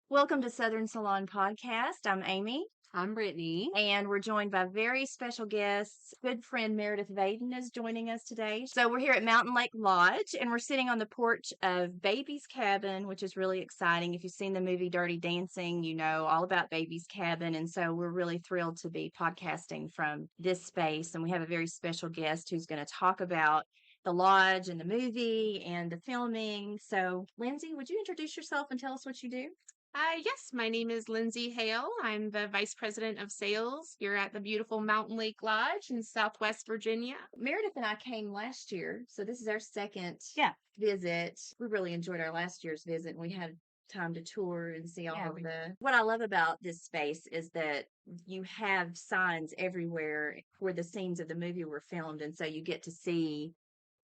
Welcome to Southern Salon Podcast. I'm Amy, I'm Brittany. and we're joined by very special guests. Good friend Meredith Vaden is joining us today. So we're here at Mountain Lake Lodge, and we're sitting on the porch of Baby's Cabin, which is really exciting. If you've seen the movie Dirty Dancing, you know all about Baby's Cabin, and so we're really thrilled to be podcasting from this space. And we have a very special guest who's going to talk about the lodge and the movie and the filming. So, Lindsay, would you introduce yourself and tell us what you do? Yes, my name is Lindsay Hale. I'm the Vice President of Sales here at the beautiful Mountain Lake Lodge in Southwest Virginia. Meredith and I came last year, so this is our second Yeah. visit. We really enjoyed our last year's visit, and we had time to tour and see all Yeah, of the. What I love about this space is that you have signs everywhere where the scenes of the movie were filmed, and so you get to see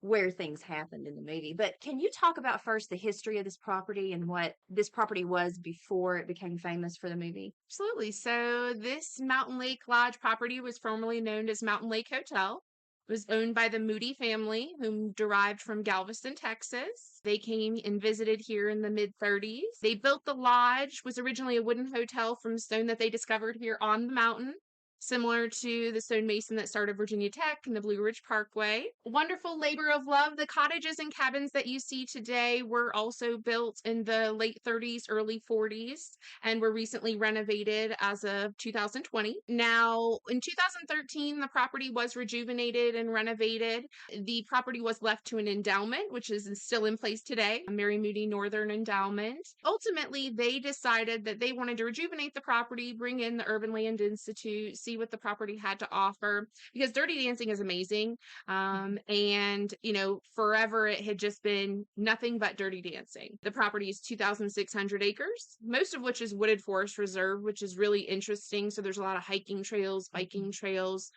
where things happened in the movie. But can you talk about first the history of this property and what this property was before it became famous for the movie? Absolutely. So this Mountain Lake Lodge property was formerly known as Mountain Lake Hotel. It was owned by the Moody family, whom derived from Galveston, Texas. They came and visited here in the mid-30s. They built the lodge, was originally a wooden hotel from stone that they discovered here on the mountain, similar to the stonemason that started Virginia Tech and the Blue Ridge Parkway. Wonderful labor of love. The cottages and cabins that you see today were also built in the late 30s, early 40s, and were recently renovated as of 2020. Now, in 2013, the property was rejuvenated and renovated. The property was left to an endowment, which is still in place today, Mary Moody Northern Endowment. Ultimately, they decided that they wanted to rejuvenate the property, bring in the Urban Land Institute, see what the property had to offer, because Dirty Dancing is amazing. And, forever it had just been nothing but Dirty Dancing. The property is 2,600 acres, most of which is wooded forest reserve, which is really interesting. So there's a lot of hiking trails, biking trails.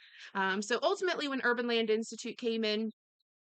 So ultimately, when Urban Land Institute came in,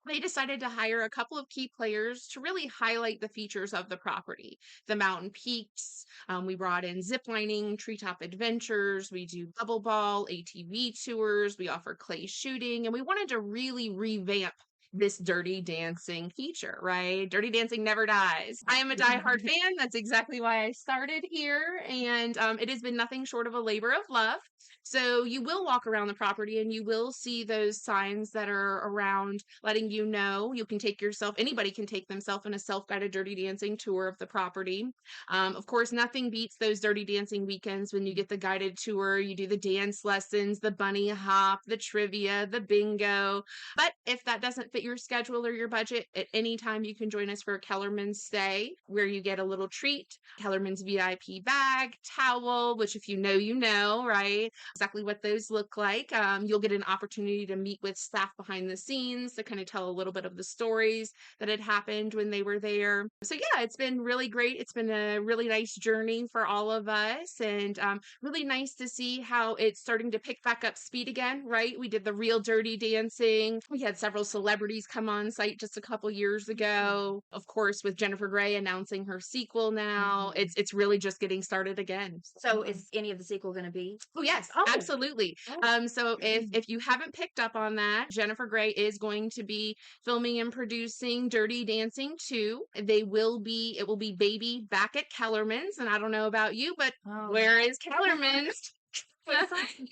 they decided to hire a couple of key players to really highlight the features of the property. The mountain peaks. We brought in ziplining, treetop adventures. We do bubble ball, ATV tours. We offer clay shooting. And we wanted to really revamp this Dirty Dancing feature, right? Dirty Dancing never dies. I am a diehard fan. That's exactly why I started here. And it has been nothing short of a labor of love. So you will walk around the property and you will see those signs that are around letting you know. You can take yourself, anybody can take themselves in a self-guided Dirty Dancing tour of the property. Of course, nothing beats those Dirty Dancing weekends when you get the guided tour, you do the dance lessons, the bunny hop, the trivia, the bingo. But if that doesn't fit your schedule or your budget, at any time you can join us for a Kellerman stay where you get a little treat, Kellerman's VIP bag, towel, which if you know, right? Exactly what those look like. You'll get an opportunity to meet with staff behind the scenes to kind of tell a little bit of the stories that had happened when they were there. So yeah, it's been really great. It's been a really nice journey for all of us, and really nice to see how it's starting to pick back up speed again, right? We did the real Dirty Dancing. We had several celebrities come on site just a couple years ago. Of course, with Jennifer Grey announcing her sequel now, it's really just getting started again. So is any of the sequel going to be? Oh, yes, absolutely. So if you haven't picked up on that, Jennifer Grey is going to be filming and producing Dirty Dancing 2. It will be Baby back at Kellerman's. And I don't know about you, but where is Kellerman's?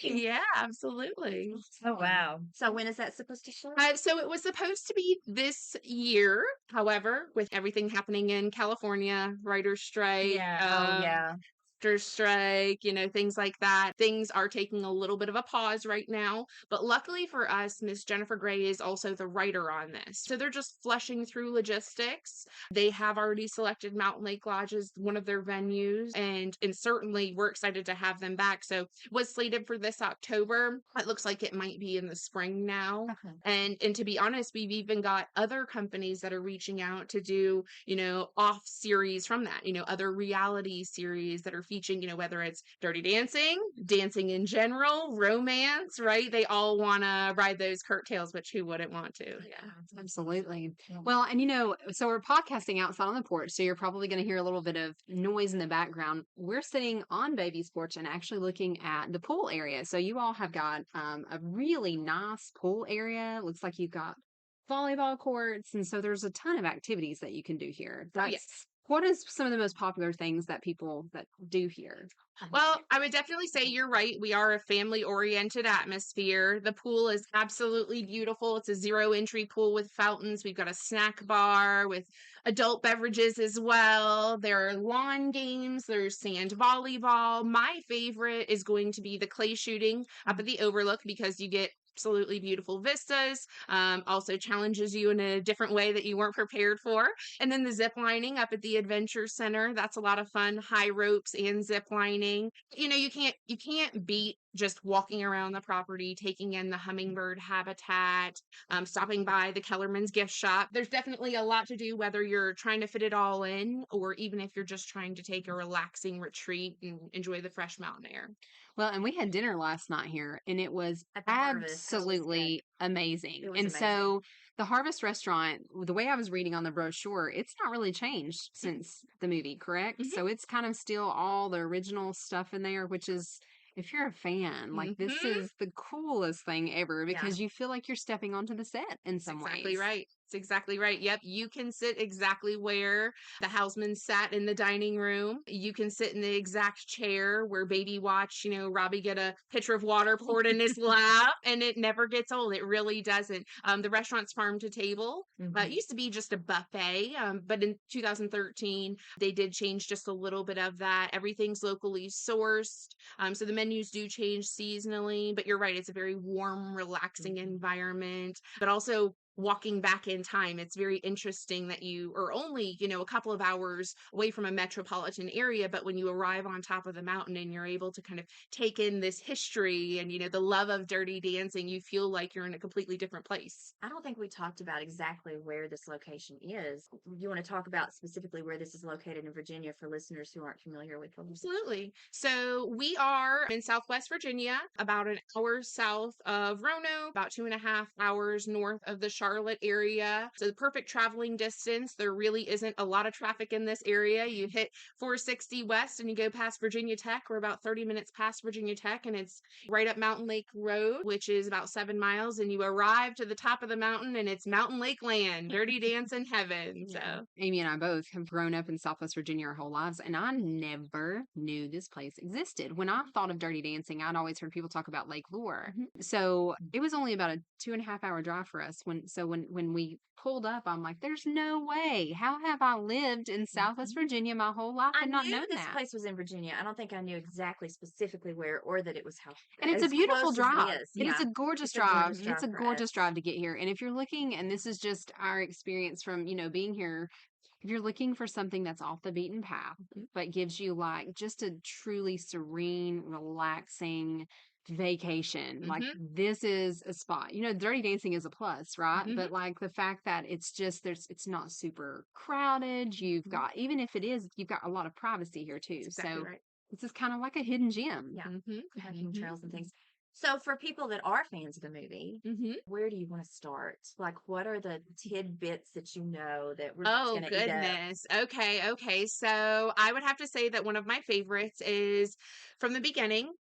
Yeah, absolutely. Oh, wow. So when is that supposed to start? So it was supposed to be this year. However, with everything happening in California, writer's strike, Yeah. actors strike, things like that. Things are taking a little bit of a pause right now. But luckily for us, Miss Jennifer Grey is also the writer on this. So they're just flushing through logistics. They have already selected Mountain Lake Lodge as one of their venues, and certainly we're excited to have them back. So it was slated for this October. It looks like it might be in the spring now. And to be honest, we've even got other companies that are reaching out to do, off series from that, other reality series that are featuring, whether it's Dirty Dancing, dancing in general, romance, right? They all want to ride those curtails, which who wouldn't want to? Yeah, absolutely. Well, and so we're podcasting outside on the porch, so you're probably going to hear a little bit of noise in the background. We're sitting on Baby's porch and actually looking at the pool area. So you all have got a really nice pool area. Looks like you've got volleyball courts, and so there's a ton of activities that you can do here. Yes. What is some of the most popular things that people that do here? Well, I would definitely say you're right. We are a family-oriented atmosphere. The pool is absolutely beautiful. It's a zero entry pool with fountains. We've got a snack bar with adult beverages as well. There are lawn games. There's sand volleyball. My favorite is going to be the clay shooting up at the Overlook because you get absolutely beautiful vistas. Also challenges you in a different way that you weren't prepared for. And then the zip lining up at the Adventure Center, that's a lot of fun. High ropes and zip lining. You know, you can't beat just walking around the property, taking in the hummingbird habitat, stopping by the Kellerman's gift shop. There's definitely a lot to do, whether you're trying to fit it all in, or even if you're just trying to take a relaxing retreat and enjoy the fresh mountain air. Well, and we had dinner last night here, and it was At the Harvest. That was good. absolutely amazing. It was And amazing. so the Harvest restaurant, the way I was reading on the brochure, it's not really changed since the movie, correct? Mhm. So it's kind of still all the original stuff in there, which is, if you're a fan, like this Mhm. is the coolest thing ever Yeah. because you feel like you're stepping onto the set in That's some exactly ways. right. It's exactly right. Yep. You can sit exactly where the Houseman sat in the dining room. You can sit in the exact chair where baby watched, Robbie get a pitcher of water poured in his lap, and it never gets old. It really doesn't. The restaurant's farm to table. It Mhm. used to be just a buffet, but in 2013, they did change just a little bit of that. Everything's locally sourced. So the menus do change seasonally, but you're right. It's a very warm, relaxing Mhm. environment, but also walking back in time. It's very interesting that you are only, a couple of hours away from a metropolitan area, but when you arrive on top of the mountain and you're able to kind of take in this history and, the love of Dirty Dancing, you feel like you're in a completely different place. I don't think we talked about exactly where this location is. You want to talk about specifically where this is located in Virginia for listeners who aren't familiar with them? Absolutely. So we are in Southwest Virginia, about an hour south of Roanoke, about 2.5 hours north of the Charlotte area. So the perfect traveling distance. There really isn't a lot of traffic in this area. You hit 460 west and you go past Virginia Tech. We're about 30 minutes past Virginia Tech, and it's right up Mountain Lake Road, which is about 7 miles. And you arrive to the top of the mountain, and it's Mountain Lake land, Dirty Dancing heaven. Yeah. So Amy and I both have grown up in Southwest Virginia our whole lives, and I never knew this place existed. When I thought of Dirty Dancing, I'd always heard people talk about Lake Lure. Mhm. So it was only about a 2.5 hour drive for us. When we pulled up, I'm like, "There's no way! How have I lived in Southwest Virginia my whole life I and not knew known this that?" place was in Virginia. I don't think I knew exactly specifically where or that it was how And it's a as beautiful close as it drive. is. It is Yeah. a gorgeous It's a drive. gorgeous It's drive a for gorgeous us. drive to get here. And if you're looking, and this is just our experience from, being here, if you're looking for something that's off the beaten path, Mhm. but gives you like just a truly serene, relaxing vacation, like Mhm. this is a spot. Dirty Dancing is a plus, right? Mhm. But like the fact that it's not super crowded. You've Mhm. got, even if it is, you've got a lot of privacy here too. That's exactly So right. this is kind of like a hidden gem. Yeah. Mhm. Hiking Mhm. trails and things. So for people that are fans of the movie, Mhm. where do you want to start? Like, what are the tidbits that you know that we're just Oh going to eat up? goodness. Okay, okay. So I would have to say that one of my favorites is from the beginning.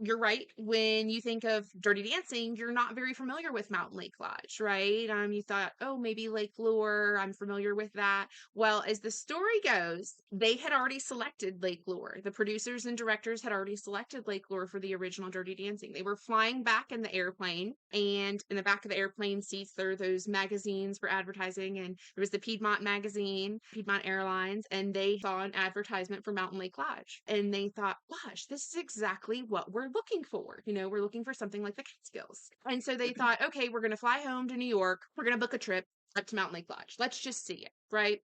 You're right. When you think of Dirty Dancing, you're not very familiar with Mountain Lake Lodge, right? You thought, oh, maybe Lake Lure. I'm familiar with that. Well, as the story goes, they had already selected Lake Lure. The producers and directors had already selected Lake Lure for the original Dirty Dancing. They were flying back in the airplane, and in the back of the airplane seats, there are those magazines for advertising. And there was the Piedmont magazine, Piedmont Airlines, and they saw an advertisement for Mountain Lake Lodge. And they thought, gosh, this is exactly what we're looking for. We're looking for something like the Catskills. And so they thought, okay, we're going to fly home to New York. We're going to book a trip up to Mountain Lake Lodge. Let's just see it, right?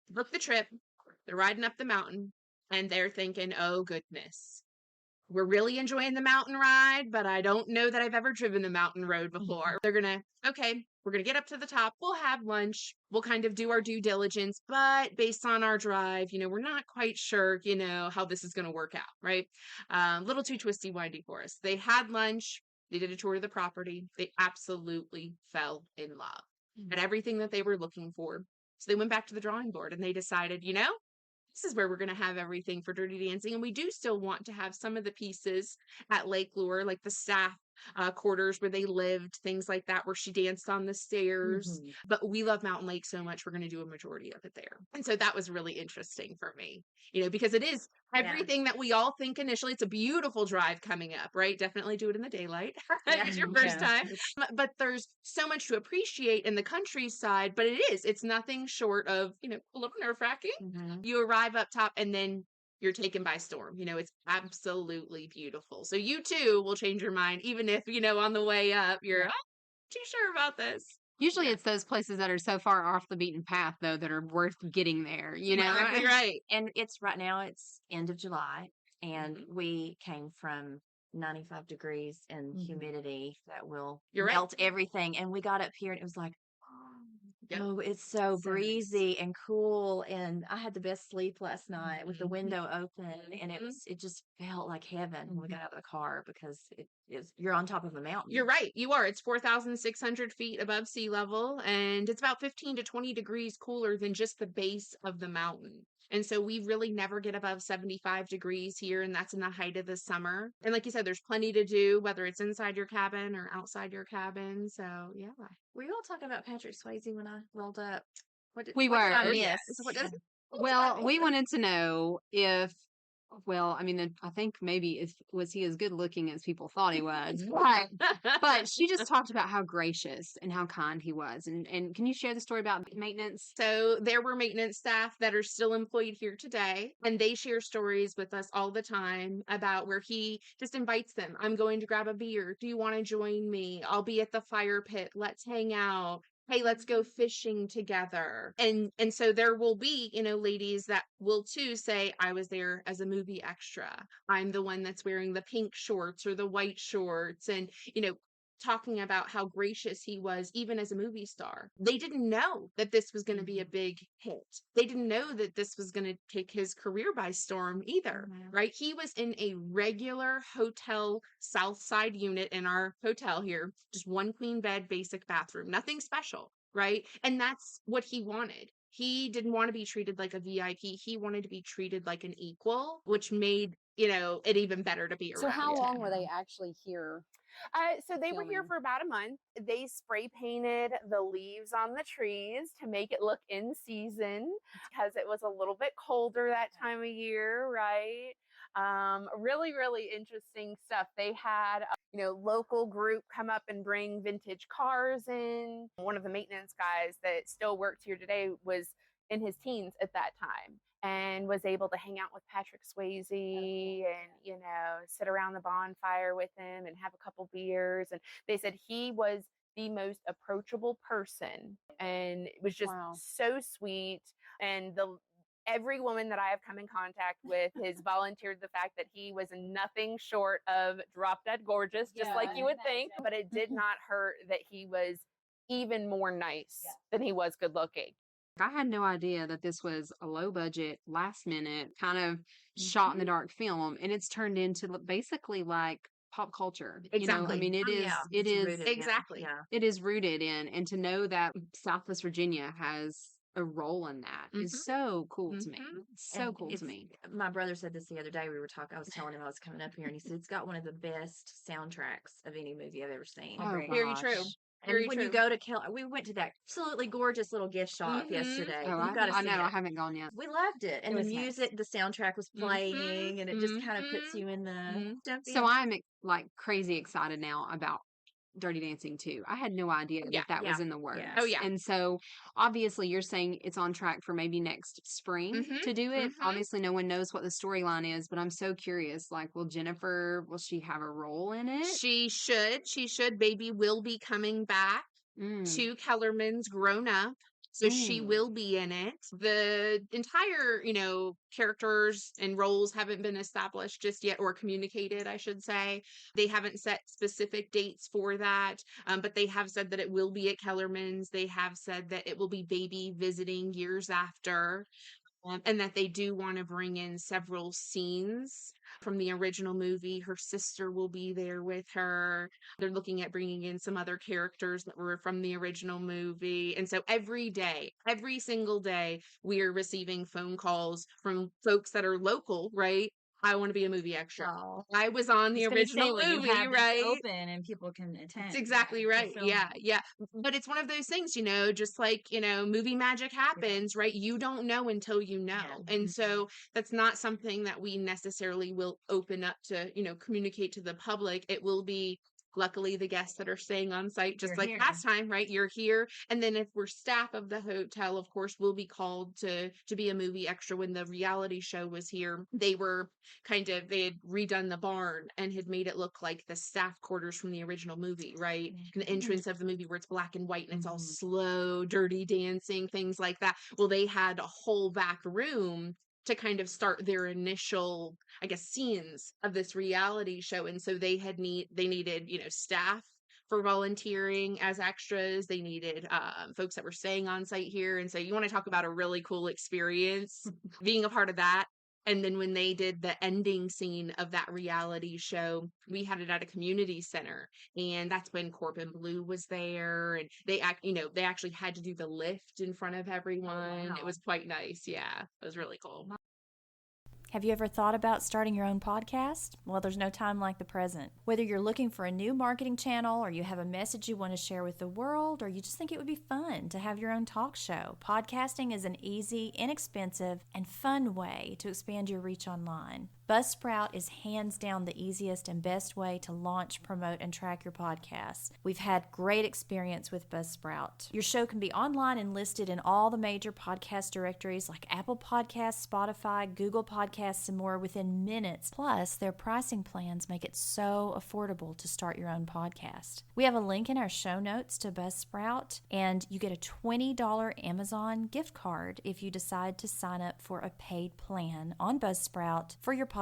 Book the trip. They're riding up the mountain, and they're thinking, oh, goodness. We're really enjoying the mountain ride, but I don't know that I've ever driven the mountain road before. They're okay, we're going to get up to the top. We'll have lunch. We'll kind of do our due diligence. But based on our drive, we're not quite sure, how this is going to work out, right? A little too twisty windy for us. They had lunch. They did a tour of the property. They absolutely fell in love. Had everything that they were looking for. So they went back to the drawing board and they decided, this is where we're going to have everything for Dirty Dancing. And we do still want to have some of the pieces at Lake Lure, like the staff quarters where they lived, things like that, where she danced on the stairs. Mhm. But we love Mountain Lake so much, we're going to do a majority of it there. And so that was really interesting for me, because it is Yeah. everything that we all think initially. It's a beautiful drive coming up, right? Definitely do it in the daylight if Yeah. it's your first Yeah. time. But there's so much to appreciate in the countryside, but it's nothing short of, a little nerve-wracking. Mhm. You arrive up top and then you're taken by storm. It's absolutely beautiful. So you too will change your mind, even if, on the way up, you're Yeah. not too sure about this. Usually Yeah. it's those places that are so far off the beaten path, though, that are worth getting there, you know? Exactly right. And it's right now, it's end of July, and Mhm. we came from 95 degrees and Mhm. humidity that will You're right. melt everything. And we got up here and it was like, Yep. oh, it's so So nice. breezy and cool. And I had the best sleep last night with the Mhm. window open, and Mhm. it just felt like heaven when we Mhm. got out of the car, because you're on top of a mountain. You're right. You are. It's 4,600 feet above sea level, and it's about 15 to 20 degrees cooler than just the base of the mountain. And so we really never get above 75 degrees here, and that's in the height of the summer. And like you said, there's plenty to do, whether it's inside your cabin or outside your cabin. So, yeah. Were you all talking about Patrick Swayze when I rolled up? We What did I were. miss? Yes. What did I Well, we miss? wanted to know if, well, I mean, I think maybe was he as good looking as people thought he was? But she just talked about how gracious and how kind he was. And can you share the story about maintenance? So there were maintenance staff that are still employed here today, and they share stories with us all the time about where he just invites them. I'm going to grab a beer. Do you want to join me? I'll be at the fire pit. Let's hang out. Hey, let's go fishing together. And so there will be, ladies that will too say, I was there as a movie extra. I'm the one that's wearing the pink shorts or the white shorts. And, talking about how gracious he was even as a movie star. They didn't know that this was going to be a big hit. They didn't know that this was going to take his career by storm either, right? He was in a regular hotel South Side unit in our hotel here, just one queen bed, basic bathroom, nothing special, right? And that's what he wanted. He didn't want to be treated like a VIP. He wanted to be treated like an equal, which made, it even better to be So around how him. long were they actually here? So they were here Filming. for about a month. They spray painted the leaves on the trees to make it look in season because it was a little bit colder that time of year, right? Really, really interesting stuff. They had, local group come up and bring vintage cars in. One of the maintenance guys that still works here today was in his teens at that time and was able to hang out with Patrick Swayze and, sit around the bonfire with him and have a couple beers. And they said he was the most approachable person and it was just Wow. so sweet. And every woman that I have come in contact with has volunteered the fact that he was nothing short of drop dead gorgeous, just like you would think, but it did not hurt that he was even more nice than he was good looking. I had no idea that this was a low budget, last minute kind of shot in the dark film, and it's turned into basically like pop culture. I Exactly. mean, it Oh, is, yeah, it it's is, rooted in- Exactly. Yeah. it is rooted in, and to know that Southwest Virginia has a role in that is so cool to me. So And cool to me. My brother said this the other day. We were talking. I was telling him I was coming up here, and he said it's got one of the best soundtracks of any movie I've ever seen. Oh, Very gosh. true. And Very when true. you go to we went to that absolutely gorgeous little gift shop yesterday. Oh, You got to I see know. it. I haven't gone yet. We loved it, and It the was nice. music, the soundtrack was playing, and it just kind of puts you in the. So I'm like crazy excited now about Dirty Dancing 2. I had no idea Yeah, that was in the works. yeah. Oh, yeah. And so obviously you're saying it's on track for maybe next spring to do it. Obviously no one knows what the storyline is, but I'm so curious. Like, will she have a role in it? She should. Baby will be coming back to Kellerman's grown up. So she will be in it. The entire, characters and roles haven't been established just yet or communicated, I should say. They haven't set specific dates for that, but they have said that it will be at Kellerman's. They have said that it will be Baby visiting years after. And that they do want to bring in several scenes from the original movie. Her sister will be there with her. They're looking at bringing in some other characters that were from the original movie. And so every single day, we are receiving phone calls from folks that are local, right? I want to be a movie extra. Oh, I was on the it's gonna be original safe when you movie, have these right? open and people can That's attend exactly to right. film. Yeah, yeah. But it's one of those things, just like, movie magic happens, right? You don't know until you know. Yeah. And so that's not something that we necessarily will open up to, communicate to the public. It will be luckily the guests that are staying on site, just You're like here. last time, right? You're here. And then if we're staff of the hotel, of course, we'll be called to be a movie extra. When the reality show was here, they had redone the barn and had made it look like the staff quarters from the original movie, right? The entrance of the movie where it's black and white and it's all slow, dirty dancing, things like that. Well, they had a whole back room to kind of start their initial, I guess, scenes of this reality show. And so they needed, staff for volunteering as extras. They needed folks that were staying on site here. And so you want to talk about a really cool experience being a part of that. And then when they did the ending scene of that reality show, we had it at a community center. And that's when Corbin Blue was there. And they actually had to do the lift in front of everyone. Wow. It was quite nice. Yeah, it was really cool. Have you ever thought about starting your own podcast? Well, there's no time like the present. Whether you're looking for a new marketing channel, or you have a message you want to share with the world, or you just think it would be fun to have your own talk show, podcasting is an easy, inexpensive, and fun way to expand your reach online. Buzzsprout is hands down the easiest and best way to launch, promote, and track your podcasts. We've had great experience with Buzzsprout. Your show can be online and listed in all the major podcast directories like Apple Podcasts, Spotify, Google Podcasts, and more within minutes. Plus, their pricing plans make it so affordable to start your own podcast. We have a link in our show notes to Buzzsprout, and you get a $20 Amazon gift card if you decide to sign up for a paid plan on Buzzsprout for your podcast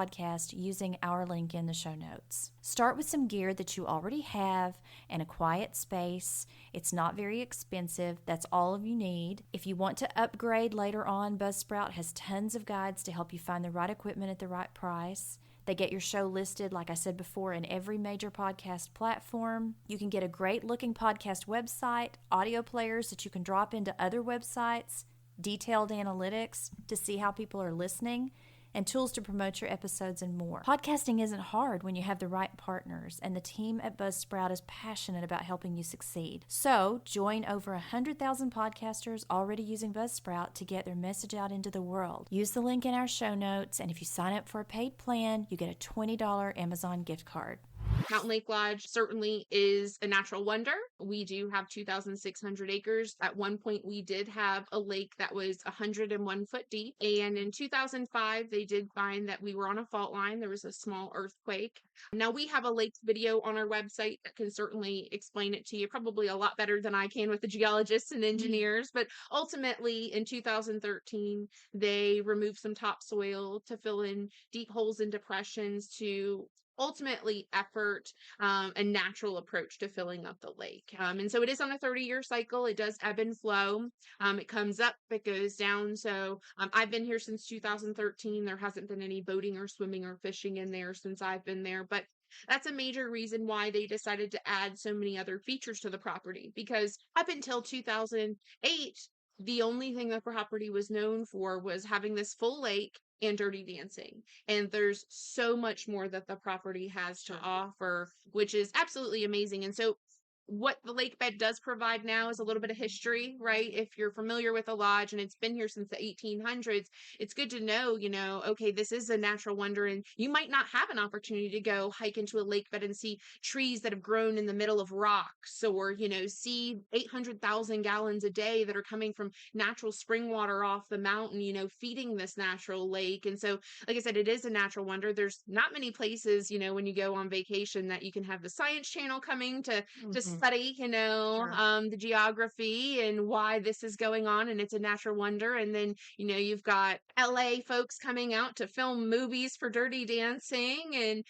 using our link in the show notes. Start with some gear that you already have and a quiet space. It's not very expensive. That's all you need. If you want to upgrade later on, Buzzsprout has tons of guides to help you find the right equipment at the right price. They get your show listed, like I said before, in every major podcast platform. You can get a great looking podcast website, audio players that you can drop into other websites, detailed analytics to see how people are listening, and tools to promote your episodes and more. Podcasting isn't hard when you have the right partners, and the team at Buzzsprout is passionate about helping you succeed. So, join over 100,000 podcasters already using Buzzsprout to get their message out into the world. Use the link in our show notes, and if you sign up for a paid plan, you get a $20 Amazon gift card. Mountain Lake Lodge certainly is a natural wonder. We do have 2,600 acres. At one point, we did have a lake that was 101 foot deep. And in 2005, they did find that we were on a fault line. There was a small earthquake. Now, we have a lake video on our website that can certainly explain it to you, probably a lot better than I can with the geologists and engineers. But ultimately, in 2013, they removed some topsoil to fill in deep holes and depressions to ultimately effort a natural approach to filling up the lake. And so it is on a 30-year cycle. It does ebb and flow. It comes up, it goes down. So I've been here since 2013. There hasn't been any boating or swimming or fishing in there since I've been there. But that's a major reason why they decided to add so many other features to the property, because up until 2008, the only thing the property was known for was having this full lake and dirty dancing. And there's so much more that the property has to offer, which is absolutely amazing. And so what the lake bed does provide now is a little bit of history, right? If you're familiar with the lodge and it's been here since the 1800s, it's good to know, okay, this is a natural wonder, and you might not have an opportunity to go hike into a lake bed and see trees that have grown in the middle of rocks, or, see 800,000 gallons a day that are coming from natural spring water off the mountain, feeding this natural lake. And so, like I said, it is a natural wonder. There's not many places, when you go on vacation, that you can have the Science Channel coming to study, the geography and why this is going on, and it's a natural wonder. And then, you've got LA folks coming out to film movies for Dirty Dancing, and,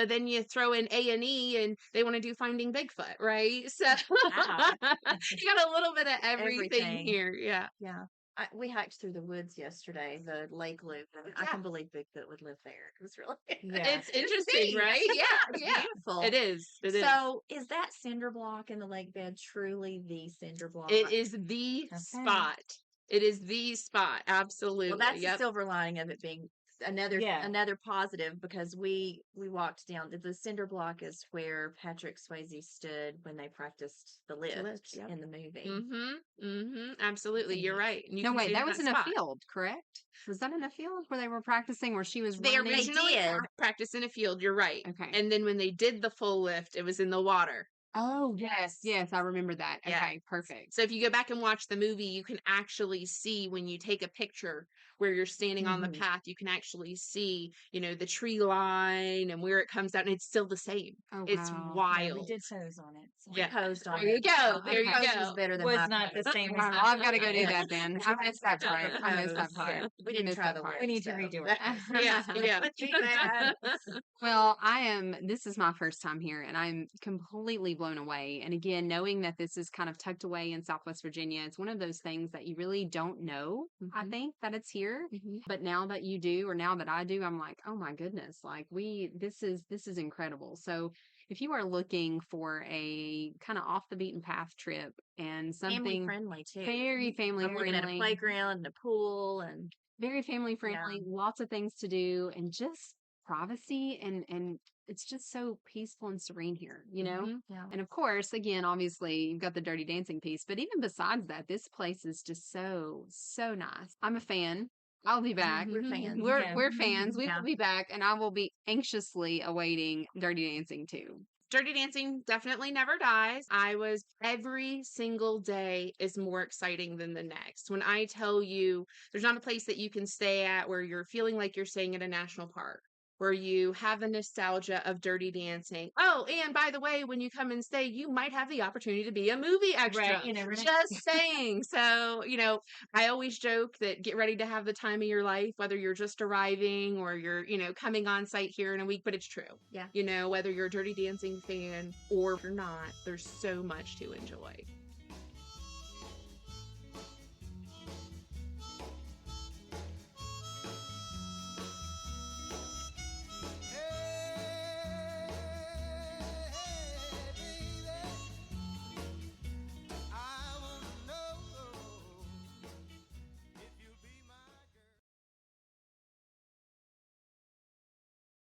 then you throw in A&E and they want to do Finding Bigfoot, right? So Wow. you got a little bit of everything here. Yeah. Yeah. We hiked through the woods yesterday, the lake loop. And I can believe Bigfoot would live there. It was really It's interesting, right? Yeah, It's yeah. beautiful. It is. So, is that cinder block in the lake bed truly the cinder block? It is the spot. It is the spot. Absolutely. Well, that's the Yep. silver lining of it being another positive, because we walked down the cinder block is where Patrick Swayze stood when they practiced the lift yep. in the movie. Absolutely, you're right. And you No, can wait, see that was in a spot. field, correct? Was that in a field where they were practicing, where she was They running? originally did. practiced in a field, you're right. Okay. And then when they did the full lift, it was in the water. Oh, yes, I remember that. Yeah. Okay, perfect. So if you go back and watch the movie, you can actually see when you take a picture where you're standing on the path, you can actually see, the tree line and where it comes out, and it's still the same. Oh, It's wow. wild. Yeah, we did pose on it. So Yeah. Posed on There you it. go. The There you pose go. was better than Was my not the pose. same as Wow, my I've got to go do Yeah. that then. I missed that part. I missed that part. Yeah. We I didn't missed try that the part. lift. We need to so. redo it. Yeah. Too bad. Well, this is my first time here and I'm completely blown away. And again, knowing that this is kind of tucked away in Southwest Virginia, it's one of those things that you really don't know, I think, that it's here. But now that you do, or now that I do, I'm like, oh my goodness, like this is incredible. So if you are looking for a kind of off the beaten path trip and Family something friendly too. very family I'm looking at a friendly, playground and a pool and very family friendly, lots of things to do, and just privacy, and it's just so peaceful and serene here, yeah. And of course, again, obviously you've got the Dirty Dancing piece, but even besides that, this place is just so nice. I'm a fan. I'll be back. We're fans. We're fans. We Yeah. will be back, and I will be anxiously awaiting Dirty Dancing too. Dirty Dancing definitely never dies. Every single day is more exciting than the next. When I tell you there's not a place that you can stay at where you're feeling like you're staying at a national park, where you have the nostalgia of Dirty Dancing. Oh, and by the way, when you come and stay, you might have the opportunity to be a movie extra. Right, you never know. Just saying. So, I always joke that get ready to have the time of your life, whether you're just arriving or you're, coming on site here in a week, but it's true. Yeah. Whether you're a Dirty Dancing fan or you're not, there's so much to enjoy.